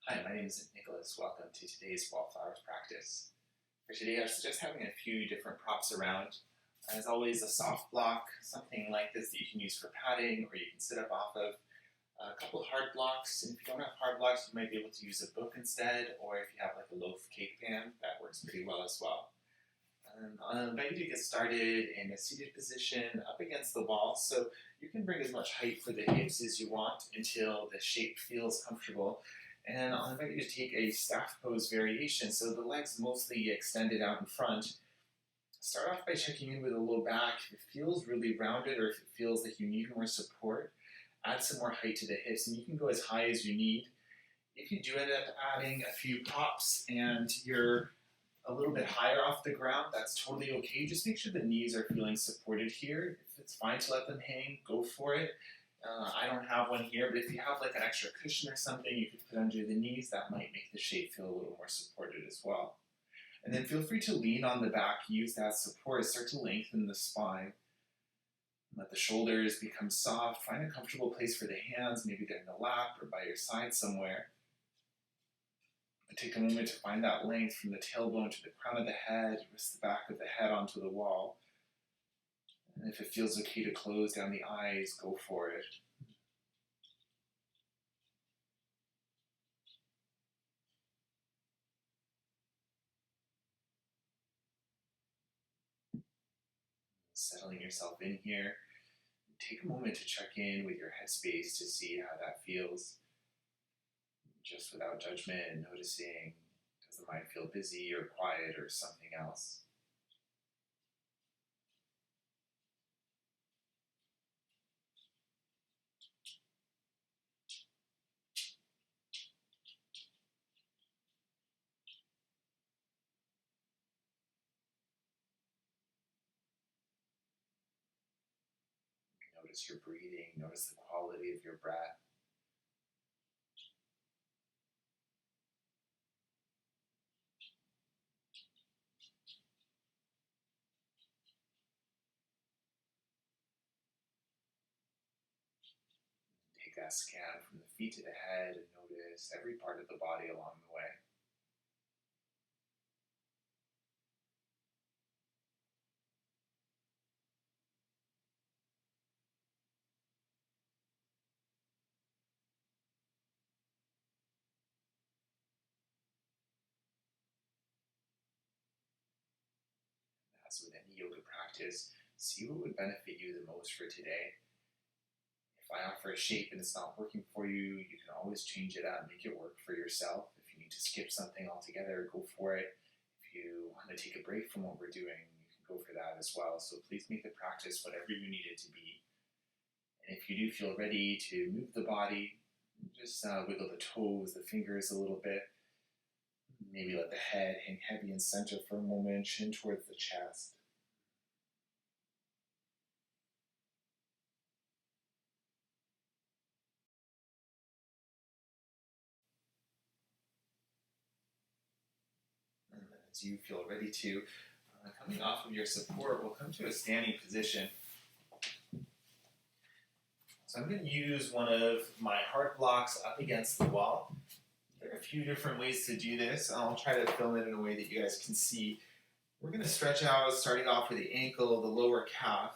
Hi, my name is Nicholas. Welcome to today's Wallflowers practice. For today, I suggest having a few different props around. As always, a soft block, something like this that you can use for padding or you can sit up off of. A couple of hard blocks, and if you don't have hard blocks, you might be able to use a book instead, or if you have like a loaf cake pan, that works pretty well as well. I'll invite you to get started in a seated position up against the wall, so you can bring as much height for the hips as you want until the shape feels comfortable. And I'll invite you to take a staff pose variation, so the legs mostly extended out in front. Start off by checking in with a low back. If it feels really rounded or if it feels like you need more support, add some more height to the hips, and you can go as high as you need. If you do end up adding a few pops and you're a little bit higher off the ground, that's totally okay. Just make sure the knees are feeling supported here. If it's fine to let them hang, go for it. I don't have one here, but if you have like an extra cushion or something you could put under the knees, that might make the shape feel a little more supported as well. And then feel free to lean on the back, use that support, start to lengthen the spine. Let the shoulders become soft, find a comfortable place for the hands, maybe they're in the lap or by your side somewhere. And take a moment to find that length from the tailbone to the crown of the head, rest the back of the head onto the wall. And if it feels okay to close down the eyes, go for it. Settling yourself in here. Take a moment to check in with your headspace to see how that feels. Just without judgment, noticing, does the mind feel busy or quiet or something else? Notice your breathing, notice the quality of your breath. Take that scan from the feet to the head and notice every part of the body along the way. As with any yoga practice, see what would benefit you the most for today. If I offer a shape and it's not working for you, you can always change it up, make it work for yourself. If you need to skip something altogether, go for it. If you want to take a break from what we're doing, you can go for that as well. So please make the practice whatever you need it to be. And if you do feel ready to move the body, just wiggle the toes, the fingers a little bit. Maybe let the head hang heavy in center for a moment, chin towards the chest. And then as you feel ready to, coming off of your support, we'll come to a standing position. So I'm going to use one of my hard blocks up against the wall. There are a few different ways to do this. I'll try to film it in a way that you guys can see. We're going to stretch out, starting off with the ankle, the lower calf.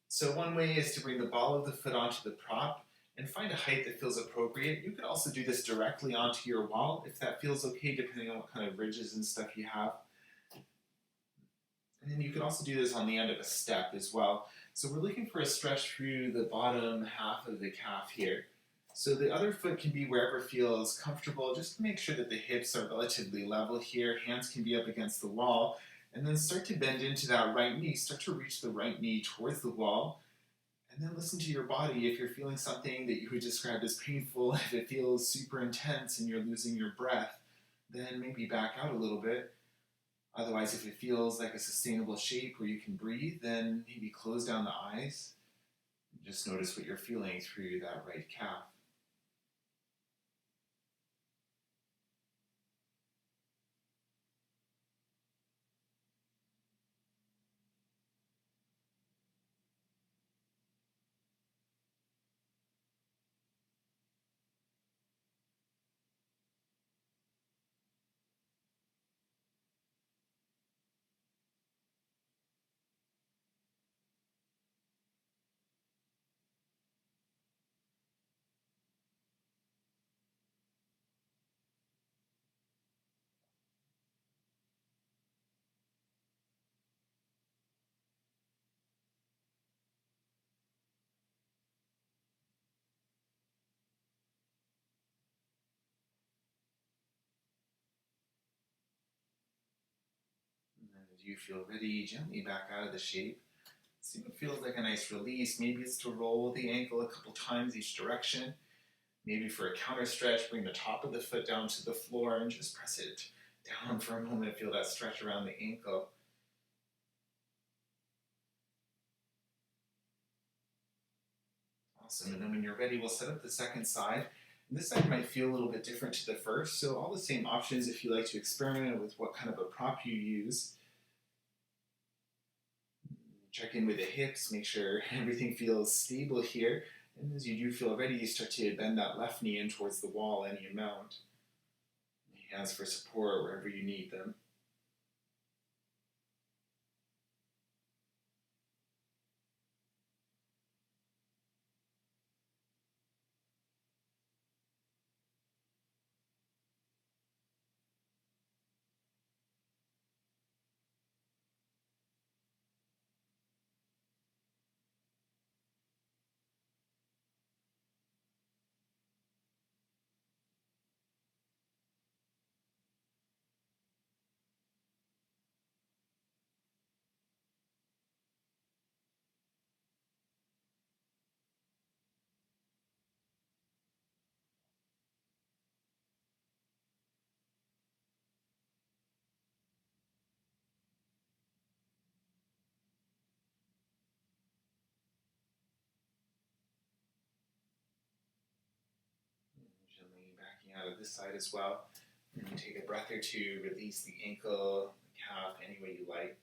So one way is to bring the ball of the foot onto the prop and find a height that feels appropriate. You could also do this directly onto your wall if that feels okay, depending on what kind of ridges and stuff you have. And then you can also do this on the end of a step as well. So we're looking for a stretch through the bottom half of the calf here. So the other foot can be wherever feels comfortable. Just to make sure that the hips are relatively level here. Hands can be up against the wall. And then start to bend into that right knee. Start to reach the right knee towards the wall. And then listen to your body. If you're feeling something that you would describe as painful, if it feels super intense and you're losing your breath, then maybe back out a little bit. Otherwise, if it feels like a sustainable shape where you can breathe, then maybe close down the eyes. Just notice what you're feeling through that right calf. As you feel ready, gently back out of the shape. See what feels like a nice release. Maybe it's to roll the ankle a couple times each direction. Maybe for a counter stretch, bring the top of the foot down to the floor and just press it down for a moment. Feel that stretch around the ankle. Awesome. And then when you're ready, we'll set up the second side. And this side might feel a little bit different to the first, so all the same options if you like to experiment with what kind of a prop you use. Check in with the hips, make sure everything feels stable here. And as you do feel ready, you start to bend that left knee in towards the wall any amount. Hands for support wherever you need them. Gently backing out of this side as well. And you take a breath or two, release the ankle, the calf, any way you like.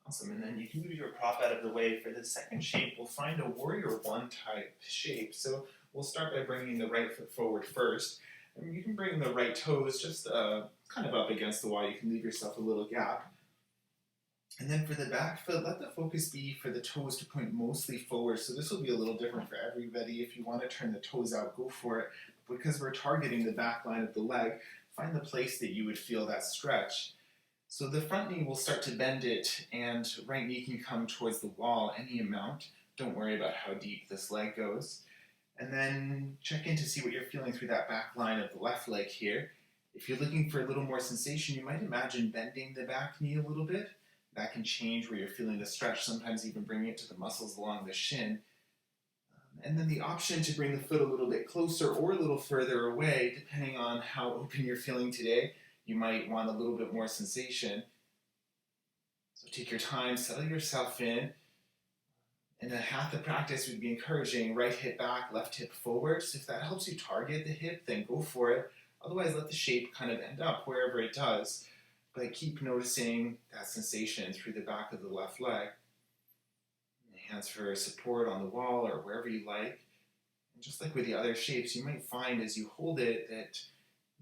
Awesome, and then you can move your prop out of the way. For the second shape, we'll find a warrior one type shape. So we'll start by bringing the right foot forward first. And you can bring the right toes just kind of up against the wall. You can leave yourself a little gap. And then for the back foot, let the focus be for the toes to point mostly forward. So this will be a little different for everybody. If you want to turn the toes out, go for it. Because we're targeting the back line of the leg, find the place that you would feel that stretch. So the front knee will start to bend it, and right knee can come towards the wall any amount. Don't worry about how deep this leg goes. And then check in to see what you're feeling through that back line of the left leg here. If you're looking for a little more sensation, you might imagine bending the back knee a little bit. That can change where you're feeling the stretch, sometimes even bringing it to the muscles along the shin. And then the option to bring the foot a little bit closer or a little further away, depending on how open you're feeling today. You might want a little bit more sensation. So take your time, settle yourself in. And then half the practice would be encouraging right hip back, left hip forward. So if that helps you target the hip, then go for it. Otherwise, let the shape kind of end up wherever it does. But keep noticing that sensation through the back of the left leg. Hands for support on the wall or wherever you like. And just like with the other shapes, you might find as you hold it that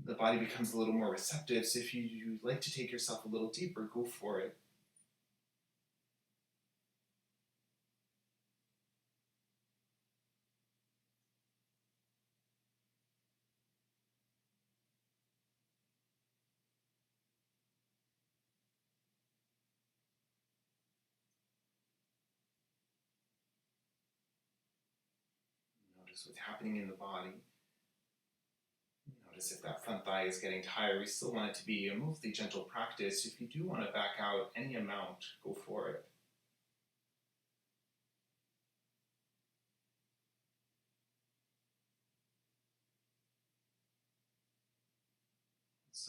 the body becomes a little more receptive. So if you like to take yourself a little deeper, go for it. Notice what's happening in the body. Notice if that front thigh is getting tired. We still want it to be a mostly gentle practice. If you do want to back out any amount, go for it.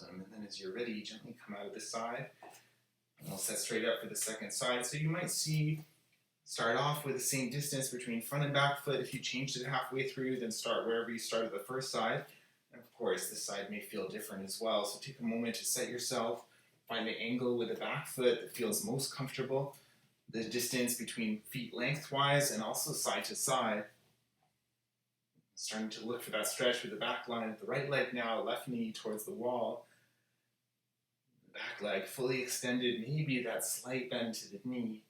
And then as you're ready, gently come out of the side. And we'll set straight up for the second side. So you might see, start off with the same distance between front and back foot. If you changed it halfway through, then start wherever you started the first side. And of course, this side may feel different as well. So take a moment to set yourself. Find the angle with the back foot that feels most comfortable. The distance between feet lengthwise and also side to side. Starting to look for that stretch with the back line of the right leg now, left knee towards the wall. The back leg fully extended, maybe that slight bend to the knee.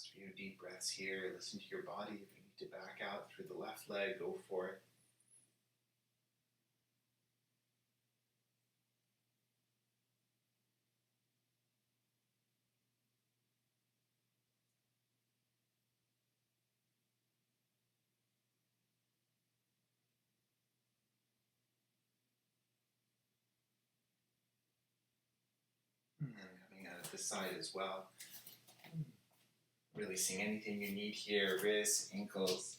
Last few deep breaths here. Listen to your body. If you need to back out through the left leg, go for it. And coming out of the side as well. Releasing anything you need here, wrists, ankles.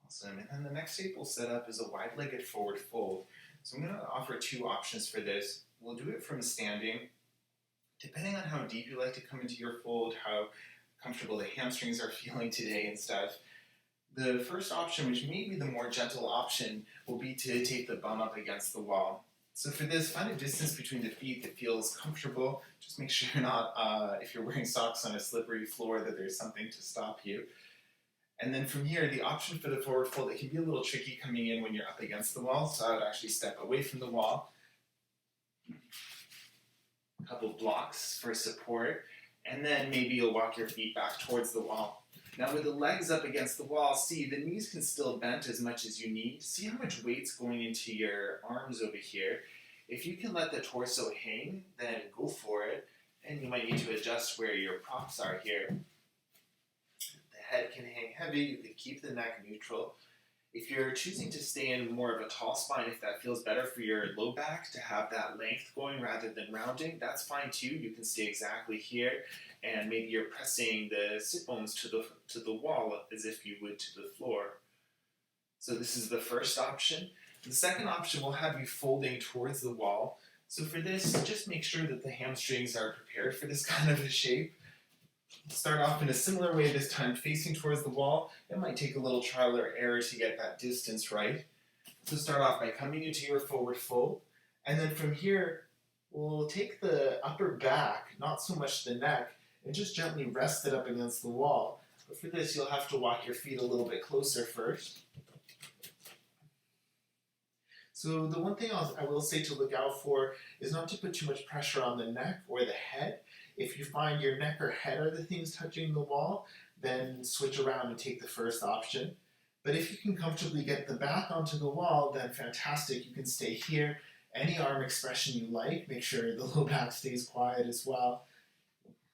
Awesome. And then the next shape we'll set up is a wide-legged forward fold. So I'm going to offer two options for this. We'll do it from standing. Depending on how deep you like to come into your fold, how comfortable the hamstrings are feeling today and stuff. The first option, which may be the more gentle option, will be to take the bum up against the wall. So for this, find a distance between the feet that feels comfortable. Just make sure you're not, if you're wearing socks on a slippery floor, that there's something to stop you. And then from here, the option for the forward fold, it can be a little tricky coming in when you're up against the wall, so I would actually step away from the wall. A couple blocks for support, and then maybe you'll walk your feet back towards the wall. Now with the legs up against the wall, see, the knees can still bend as much as you need. See how much weight's going into your arms over here. If you can let the torso hang, then go for it, and you might need to adjust where your props are here. Head can hang heavy, you can keep the neck neutral. If you're choosing to stay in more of a tall spine, if that feels better for your low back to have that length going rather than rounding, that's fine too. You can stay exactly here, and maybe you're pressing the sit bones to the wall as if you would to the floor. So this is the first option. The second option will have you folding towards the wall. So for this, just make sure that the hamstrings are prepared for this kind of a shape. Start off in a similar way this time, facing towards the wall. It might take a little trial or error to get that distance right. So start off by coming into your forward fold, and then from here, we'll take the upper back, not so much the neck, and just gently rest it up against the wall. But for this, you'll have to walk your feet a little bit closer first. So the one thing I will say to look out for is not to put too much pressure on the neck or the head. If you find your neck or head are the things touching the wall, then switch around and take the first option. But if you can comfortably get the back onto the wall, then fantastic, you can stay here. Any arm expression you like, make sure the low back stays quiet as well.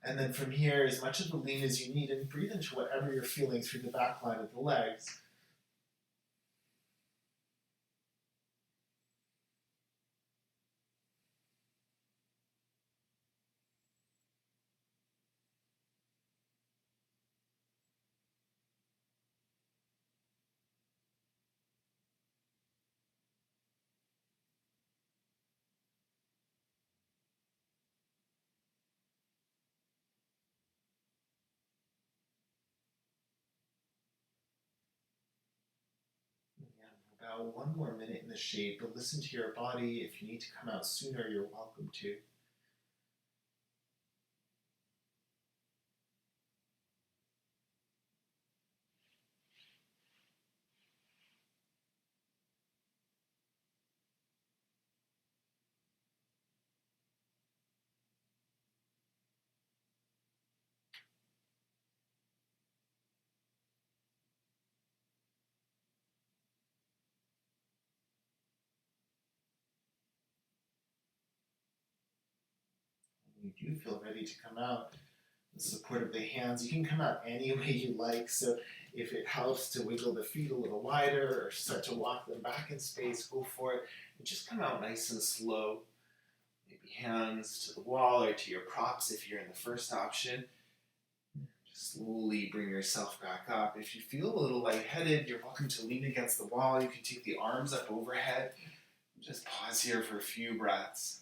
And then from here, as much of the lean as you need, and breathe into whatever you're feeling through the back line of the legs. About one more minute in the shape, but listen to your body. If you need to come out sooner, you're welcome to. When you do feel ready to come out, the support of the hands, you can come out any way you like. So if it helps to wiggle the feet a little wider or start to walk them back in space, go for it. And just come out nice and slow. Maybe hands to the wall or to your props if you're in the first option. Just slowly bring yourself back up. If you feel a little lightheaded, you're welcome to lean against the wall. You can take the arms up overhead. Just pause here for a few breaths.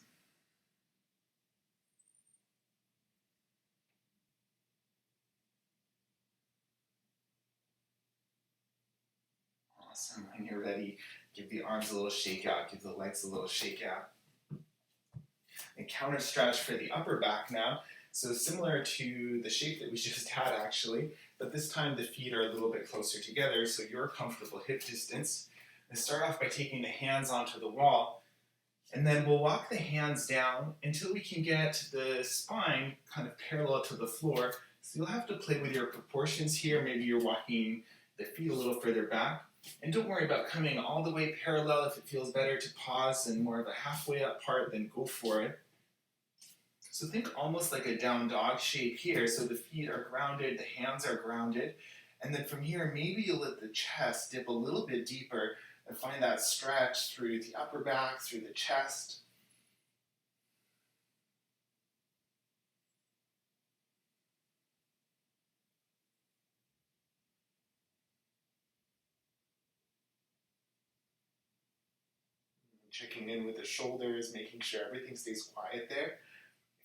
Awesome. When you're ready, give the arms a little shake out, give the legs a little shake out. And counter stretch for the upper back now. So similar to the shape that we just had actually, but this time the feet are a little bit closer together so you're comfortable hip distance. And start off by taking the hands onto the wall. And then we'll walk the hands down until we can get the spine kind of parallel to the floor. So you'll have to play with your proportions here. Maybe you're walking the feet a little further back. And don't worry about coming all the way parallel. If it feels better to pause and more of a halfway up part, then go for it. So think almost like a down dog shape here. So the feet are grounded, the hands are grounded. And then from here, maybe you let the chest dip a little bit deeper and find that stretch through the upper back, through the chest. Checking in with the shoulders, making sure everything stays quiet there.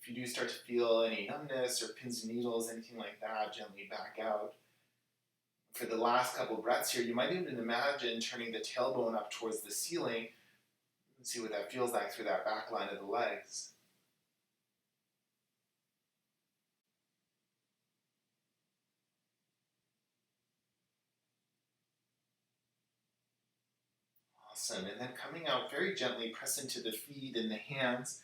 If you do start to feel any numbness or pins and needles, anything like that, gently back out. For the last couple breaths here, you might even imagine turning the tailbone up towards the ceiling and see what that feels like through that back line of the legs. Awesome. And then coming out very gently, press into the feet and the hands.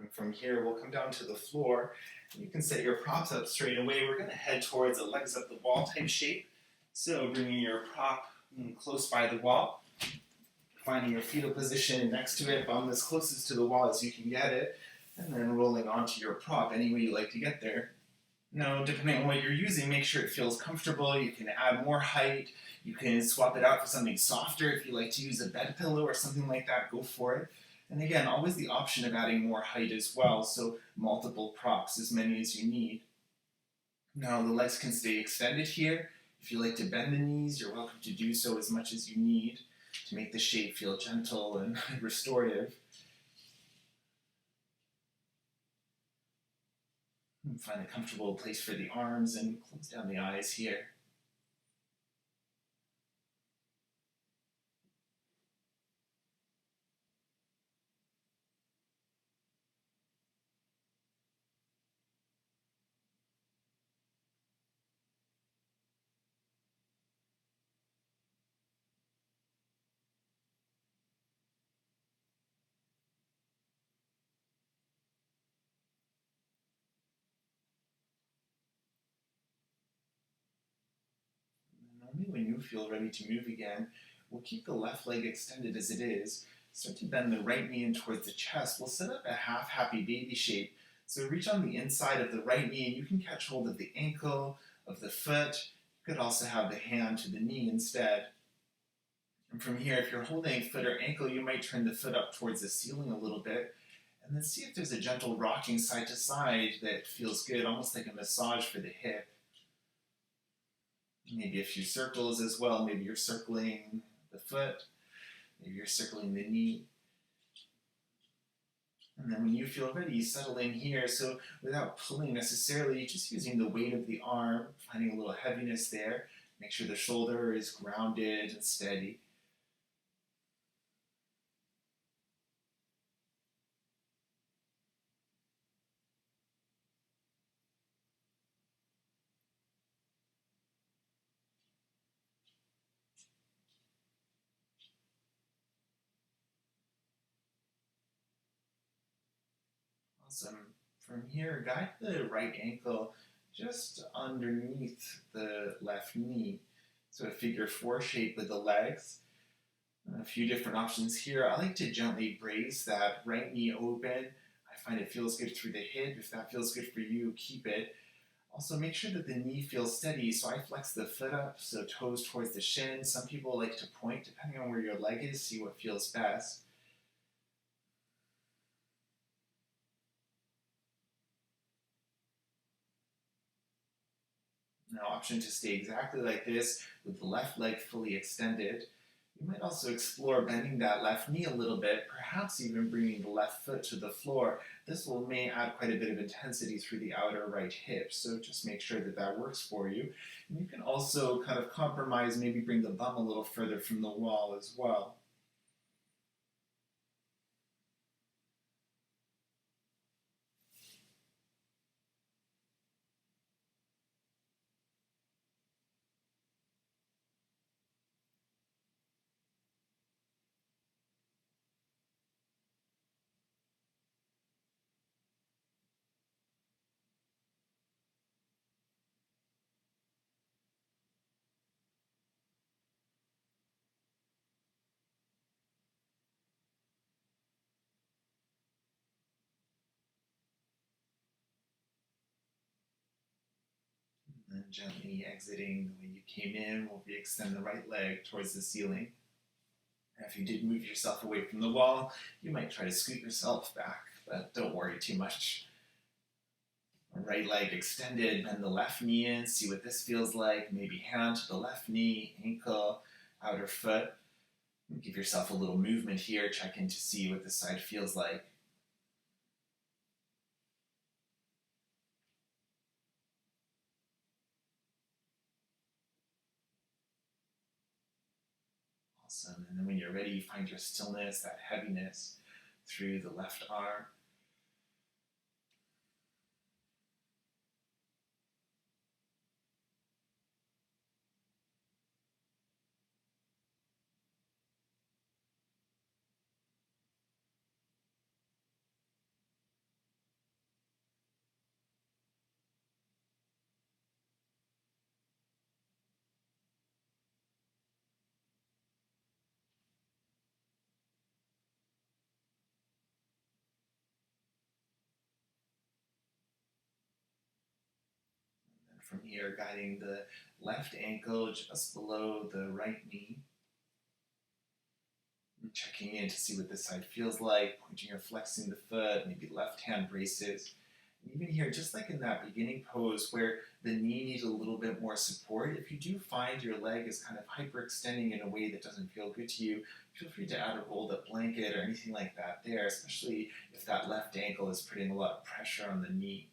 And from here, we'll come down to the floor. You can set your props up straight away. We're going to head towards a legs up the wall type shape. So bringing your prop close by the wall, finding your fetal position next to it, bum as closest to the wall as you can get it, and then rolling onto your prop any way you like to get there. Now, depending on what you're using, make sure it feels comfortable. You can add more height. You can swap it out for something softer. If you like to use a bed pillow or something like that, go for it. And again, always the option of adding more height as well, so multiple props, as many as you need. Now, the legs can stay extended here. If you like to bend the knees, you're welcome to do so as much as you need to make the shape feel gentle and restorative. And find a comfortable place for the arms and close down the eyes here. Normally when you feel ready to move again, we'll keep the left leg extended as it is. Start to bend the right knee in towards the chest. We'll set up a half happy baby shape. So reach on the inside of the right knee and you can catch hold of the ankle, of the foot. You could also have the hand to the knee instead. And from here, if you're holding foot or ankle, you might turn the foot up towards the ceiling a little bit. And then see if there's a gentle rocking side to side that feels good, almost like a massage for the hip. Maybe a few circles as well. Maybe you're circling the foot. Maybe you're circling the knee. And then when you feel ready, settle in here. So without pulling necessarily, just using the weight of the arm, finding a little heaviness there. Make sure the shoulder is grounded and steady. Awesome. From here, guide the right ankle just underneath the left knee. So a figure four shape with the legs. A few different options here. I like to gently brace that right knee open. I find it feels good through the hip. If that feels good for you, keep it. Also, make sure that the knee feels steady. So I flex the foot up, so toes towards the shin. Some people like to point, depending on where your leg is, see what feels best. Now, option to stay exactly like this with the left leg fully extended. You might also explore bending that left knee a little bit, perhaps even bringing the left foot to the floor. This may add quite a bit of intensity through the outer right hip, so just make sure that that works for you. And you can also kind of compromise, maybe bring the bum a little further from the wall as well. And gently exiting the way you came in, we'll re-extend the right leg towards the ceiling. And if you did move yourself away from the wall, you might try to scoot yourself back, but don't worry too much. Right leg extended, bend the left knee in, see what this feels like. Maybe hand to the left knee, ankle, outer foot. Give yourself a little movement here, check in to see what this side feels like. Awesome. And then when you're ready, find your stillness, that heaviness through the left arm. And from here, guiding the left ankle just below the right knee. And checking in to see what this side feels like, pointing or flexing the foot, maybe left hand braces. And even here, just like in that beginning pose where the knee needs a little bit more support, if you do find your leg is kind of hyperextending in a way that doesn't feel good to you, feel free to add a rolled up blanket or anything like that there, especially if that left ankle is putting a lot of pressure on the knee.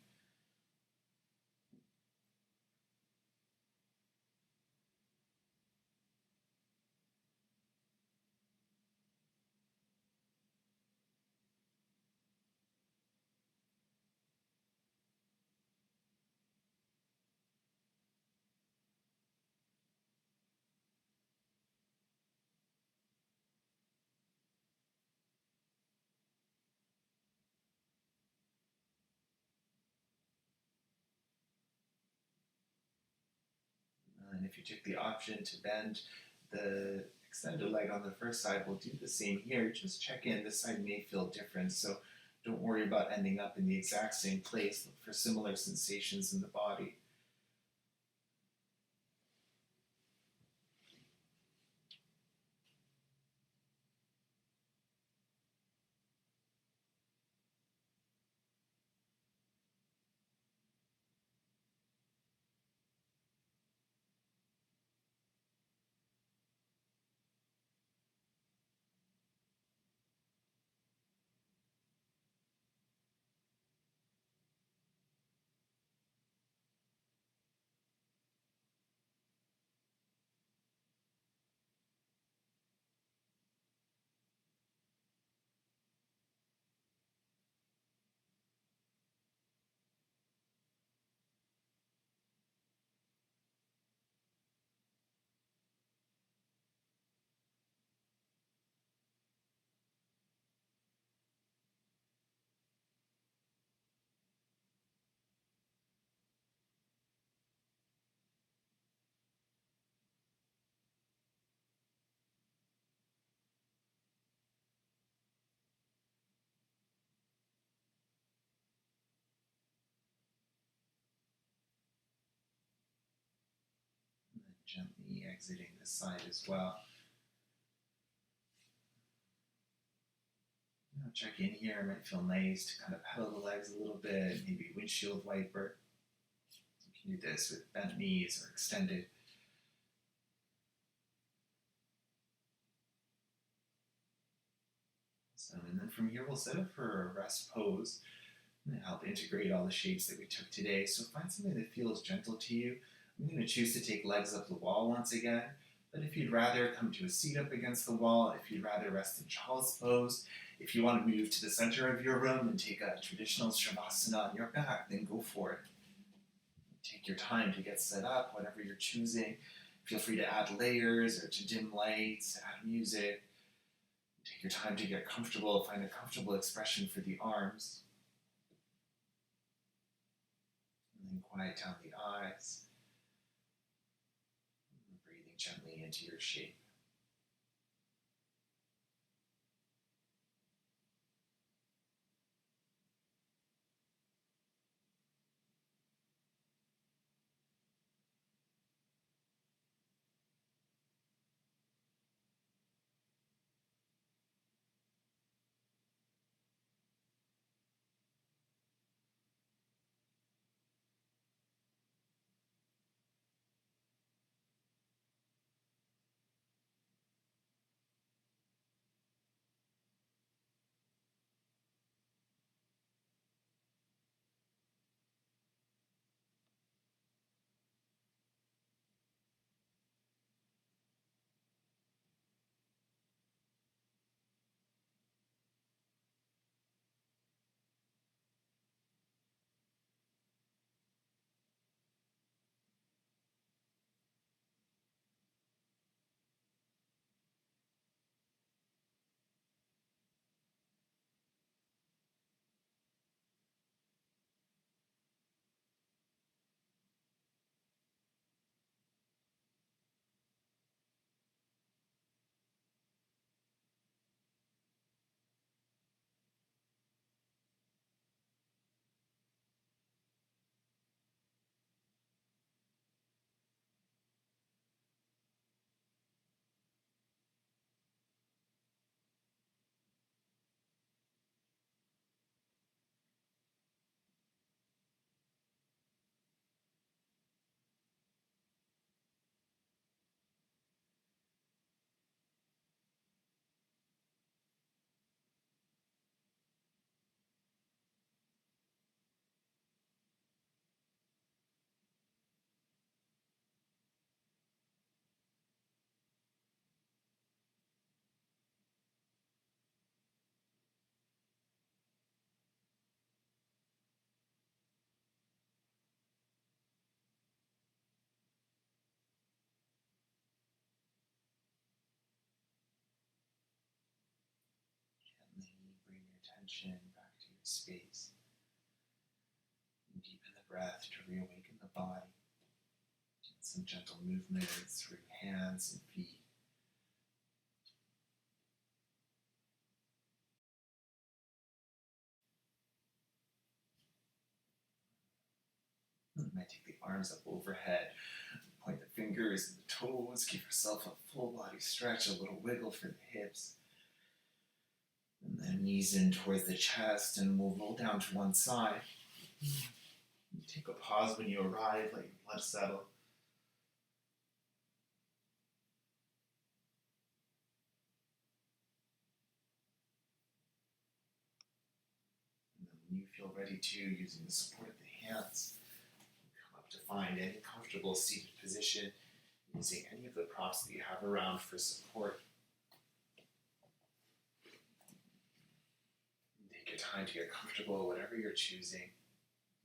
And if you took the option to bend the extended leg on the first side, we'll do the same here. Just check in. This side may feel different, so don't worry about ending up in the exact same place. Look for similar sensations in the body. And then gently exiting this side as well. Check in here. It might feel nice to kind of pedal the legs a little bit, maybe windshield wiper. You can do this with bent knees or extended. So, and then from here, we'll set up for a rest pose and help integrate all the shapes that we took today. So find something that feels gentle to you. I'm going to choose to take legs up the wall once again. But if you'd rather come to a seat up against the wall, if you'd rather rest in child's pose, if you want to move to the center of your room and take a traditional shavasana on your back, then go for it. Take your time to get set up, whatever you're choosing. Feel free to add layers or to dim lights, add music. Take your time to get comfortable, find a comfortable expression for the arms. And then quiet down the eyes. And breathing gently into your shape. attention back to your space. And deepen the breath to reawaken the body. And some gentle movements through hands and feet. You might take the arms up overhead. Point the fingers and the toes. Give yourself a full body stretch, a little wiggle for the hips. And then knees in towards the chest, and we'll roll down to one side. Take a pause when you arrive, let your blood settle. And then when you feel ready to, using the support of the hands, come up to find any comfortable seated position, using any of the props that you have around for support. Take your time to get comfortable, whatever you're choosing.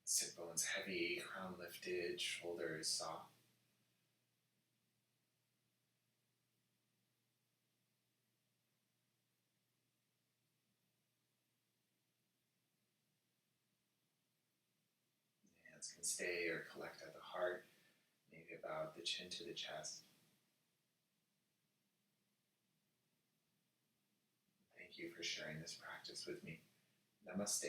Sit bones heavy, crown lifted, shoulders soft. Hands can stay or collect at the heart, maybe about the chin to the chest. Thank you for sharing this practice with me. Namaste.